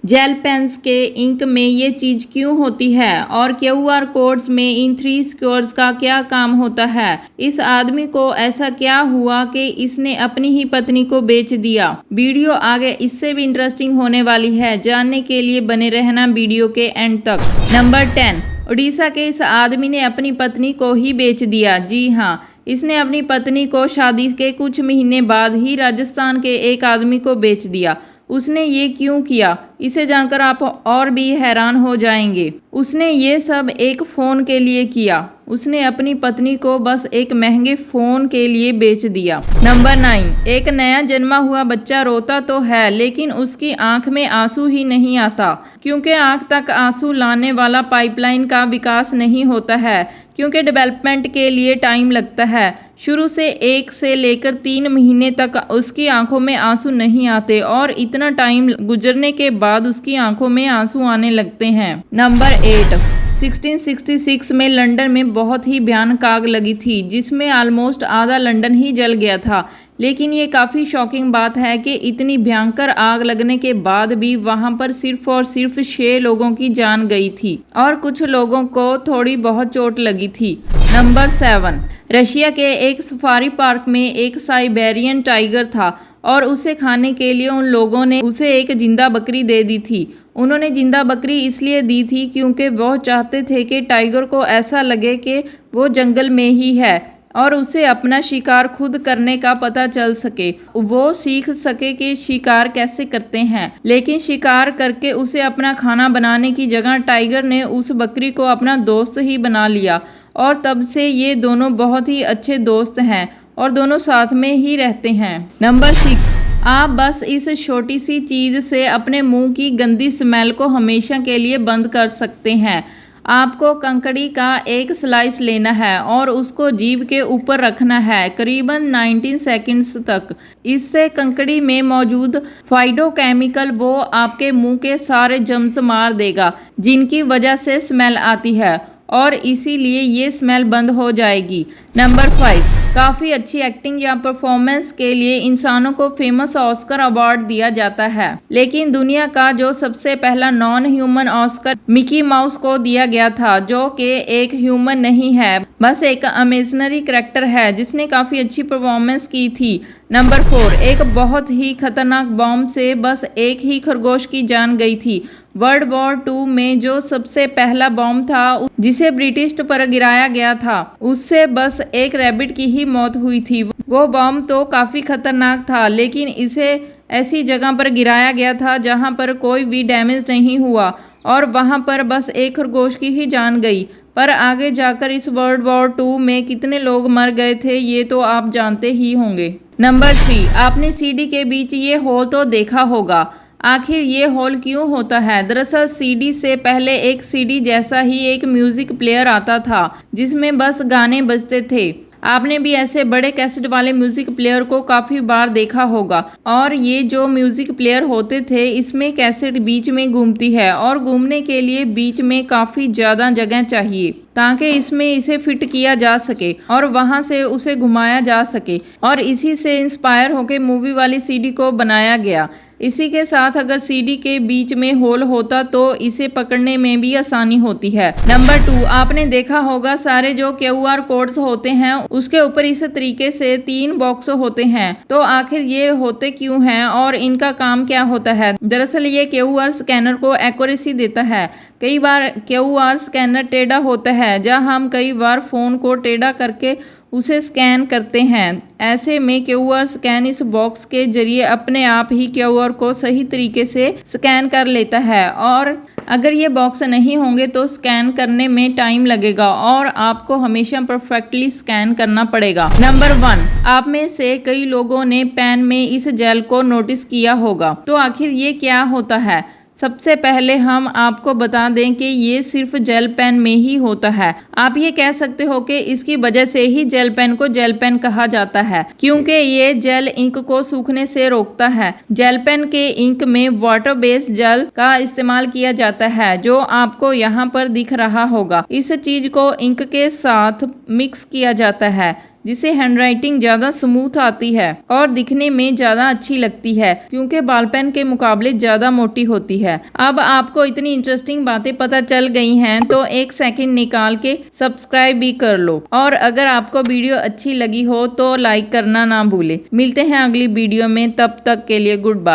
Jail pens के ink में ये चीज क्यों होती है और QR कोड्स में इन 3 स्क्वायर्स का क्या काम होता है। इस आदमी को ऐसा क्या हुआ कि इसने अपनी ही पत्नी को बेच दिया। वीडियो आगे इससे भी इंटरेस्टिंग होने वाली है, जानने के लिए बने रहना वीडियो के एंड तक। नंबर 10, उड़ीसा के इस आदमी ने अपनी पत्नी को ही बेच दिया। जी हाँ, इसने अपनी पत्नी को शादी के कुछ महीने बाद ही राजस्थान के एक आदमी को बेच दिया। उसने ये क्यों किया, इसे जानकर आप और भी हैरान हो जाएंगे। उसने ये सब एक फ़ोन के लिए किया। उसने अपनी पत्नी को बस एक महंगे फ़ोन के लिए बेच दिया। नंबर 9, एक नया जन्मा हुआ बच्चा रोता तो है लेकिन उसकी आंख में आंसू ही नहीं आता, क्योंकि आंख तक आंसू लाने वाला पाइपलाइन का विकास नहीं होता है, क्योंकि डेवलपमेंट के लिए टाइम लगता है। शुरू से 1 से लेकर 3 महीने तक उसकी आंखों में आंसू नहीं आते और इतना टाइम गुजरने के बाद उसकी आंखों में आंसू आने लगते हैं। नंबर 8, 1666 में लंदन में बहुत ही भयानक आग लगी थी, जिसमें ऑलमोस्ट आधा लंदन ही जल गया था। लेकिन ये काफ़ी शॉकिंग बात है कि इतनी भयंकर आग लगने के बाद भी वहां पर सिर्फ और सिर्फ 6 लोगों की जान गई थी और कुछ लोगों को थोड़ी बहुत चोट लगी थी। नंबर 7, रशिया के एक सफारी पार्क में एक साइबेरियन टाइगर था और उसे खाने के लिए उन लोगों ने उसे एक जिंदा बकरी दे दी थी। उन्होंने जिंदा बकरी इसलिए दी थी क्योंकि वो चाहते थे कि टाइगर को ऐसा लगे कि वो जंगल में ही है और उसे अपना शिकार खुद करने का पता चल सके, वो सीख सके कि शिकार कैसे करते हैं। लेकिन शिकार करके उसे अपना खाना बनाने की जगह टाइगर ने उस बकरी को अपना दोस्त ही बना लिया और तब से ये दोनों बहुत ही अच्छे दोस्त हैं और दोनों साथ में ही रहते हैं। नंबर 6, आप बस इस छोटी सी चीज़ से अपने मुंह की गंदी स्मेल को हमेशा के लिए बंद कर सकते हैं। आपको कंकड़ी का एक स्लाइस लेना है और उसको जीभ के ऊपर रखना है करीबन 19 सेकंड्स तक। इससे कंकड़ी में मौजूद फाइटोकेमिकल वो आपके मुंह के सारे जर्म्स मार देगा जिनकी वजह से स्मेल आती है और इसीलिए ये स्मेल बंद हो जाएगी। नंबर 5, काफ़ी अच्छी एक्टिंग या परफॉर्मेंस के लिए इंसानों को फेमस ऑस्कर अवार्ड दिया जाता है, लेकिन दुनिया का जो सबसे पहला non human Oscar Mickey mouse को दिया गया था, जो कि एक ह्यूमन नहीं है, बस एक इमेजिनरी कैरेक्टर है जिसने काफ़ी अच्छी परफॉर्मेंस की थी। नंबर 4, एक बहुत ही खतरनाक बॉम्ब से बस एक ही खरगोश की जान गई थी। वर्ल्ड वॉर 2 में जो सबसे पहला बॉम्ब था जिसे ब्रिटिश पर गिराया गया था, उससे बस एक रैबिट की ही मौत हुई थी। वो बॉम्ब तो काफ़ी खतरनाक था लेकिन इसे ऐसी जगह पर गिराया गया था जहां पर कोई भी डैमेज नहीं हुआ और वहां पर बस एक खरगोश की ही जान गई। पर आगे जाकर इस वर्ल्ड वॉर 2 में कितने लोग मर गए थे ये तो आप जानते ही होंगे। नंबर 3, आपने सीडी के बीच ये होल तो देखा होगा। आखिर ये होल क्यों होता है? दरअसल सीडी से पहले एक सीडी जैसा ही एक म्यूजिक प्लेयर आता था जिसमें बस गाने बजते थे। आपने भी ऐसे बड़े कैसेट वाले म्यूजिक प्लेयर को काफ़ी बार देखा होगा और ये जो म्यूजिक प्लेयर होते थे इसमें कैसेट बीच में घूमती है और घूमने के लिए बीच में काफ़ी ज़्यादा जगह चाहिए ताकि इसमें इसे फिट किया जा सके और वहां से उसे घुमाया जा सके और इसी से इंस्पायर होकर मूवी वाली सीडी को बनाया गया। इसी के साथ अगर सीडी के बीच में होल होता तो इसे पकड़ने में भी आसानी होती है। नंबर 2, आपने देखा होगा सारे जो QR कोड्स होते हैं उसके ऊपर इस तरीके से 3 बॉक्स होते हैं, तो आखिर ये होते क्यों हैं और इनका काम क्या होता है? दरअसल ये QR स्कैनर को एक्यूरेसी देता है। कई बार QR स्कैनर टेढ़ा होता है जहां हम कई बार फ़ोन को टेढ़ा करके उसे स्कैन करते हैं। ऐसे में QR स्कैन इस बॉक्स के जरिए अपने आप ही QR को सही तरीके से स्कैन कर लेता है और अगर ये बॉक्स नहीं होंगे तो स्कैन करने में टाइम लगेगा और आपको हमेशा परफेक्टली स्कैन करना पड़ेगा। नंबर 1, आप में से कई लोगों ने पेन में इस जेल को नोटिस किया होगा, तो आखिर ये क्या होता है? सबसे पहले हम आपको बता दें कि ये सिर्फ जेल पेन में ही होता है। आप ये कह सकते हो कि इसकी वजह से ही जेल पेन को जेल पेन कहा जाता है क्योंकि ये जेल इंक को सूखने से रोकता है। जेल पेन के इंक में वाटर बेस्ड जेल का इस्तेमाल किया जाता है जो आपको यहाँ पर दिख रहा होगा। इस चीज को इंक के साथ मिक्स किया जाता है। जिससे हैंडराइटिंग ज्यादा स्मूथ आती है और दिखने में ज्यादा अच्छी लगती है, क्योंकि बॉल पेन के मुकाबले ज्यादा मोटी होती है। अब आपको इतनी इंटरेस्टिंग बातें पता चल गई हैं तो एक सेकंड निकाल के सब्सक्राइब भी कर लो, और अगर आपको वीडियो अच्छी लगी हो तो लाइक करना ना भूले। मिलते हैं अगली वीडियो में, तब तक के लिए गुड बाय।